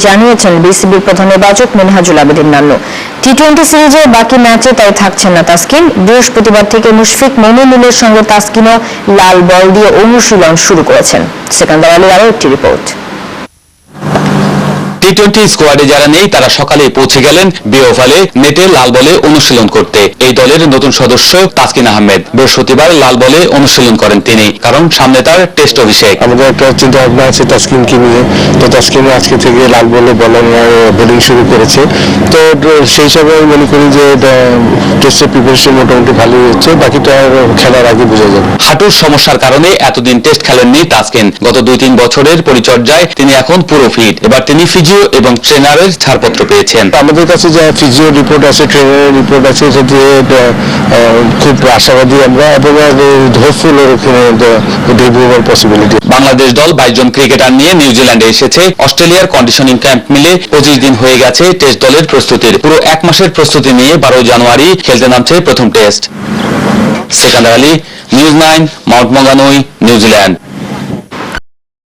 জানিয়েছেন বিসিবির প্রধান নির্বাচক মিনহাজুল আবেদীন নান্নু। টি-20 সিরিজের বাকি ম্যাচে তাই থাকছেন না তাসকিন। বৃহস্পতিবার থেকে মুশফিক মমিনুলের সঙ্গে তাসকিনও লাল বল দিয়ে অনুশীলন শুরু করেছেন। সেকান্দার আলীর আরও একটি রিপোর্ট। টি-20 স্কোয়াডে যারা নেই তারা সকালেই পৌঁছে গেলেন বে ওভালে নেটে লাল বলে অনুশীলন করতে। এই দলের নতুন সদস্য তাসকিন আহমেদ। বৃহস্পতিবার লাল বলে অনুশীলন করেন তিনি, কারণ সামনে তার টেস্ট অভিষেক। আমাদের একটা চিন্তা ভাবনা আছে তাসকিনকে নিয়ে, তো তাসকিন আজকে থেকে লাল বলে বোলিং শুরু করেছে। তো সেই হিসাবে আমি মনে করি যে টেস্টের প্রিপারেশন মোটামুটি ভালোই হচ্ছে, বাকিটা খেলার আগে বোঝা যাবে। হাঁটুর সমস্যার কারণে এতদিন টেস্ট খেলেননি তাসকিন। গত 2-3 বছরের পরিচর্যায় তিনি এখন পুরো ফিট। এবার তিনি ফিজিও এবং ট্রেনারের ছাড়পত্র পেয়েছেন। আমাদের কাছে যে ফিজিও রিপোর্ট আছে, ট্রেনারের রিপোর্ট আছে, এটা দিয়ে খুব আশাবাদী আমরা, এবং হোপফুল ডেবিউ হওয়ার পসিবিলিটি। বাংলাদেশ দল 22 জন ক্রিকেটার নিয়ে নিউজিল্যান্ডে এসেছে। অস্ট্রেলিয়ার কন্ডিশনিং ক্যাম্প মিলে 25 দিন হয়ে গেছে টেস্ট দলের প্রস্তুতির। পুরো 1 মাসের প্রস্তুতি নিয়ে 12 জানুয়ারি খেলতে নামছে প্রথম test. Sekandar Ali, news 9, Mount Maunganui, New Zealand.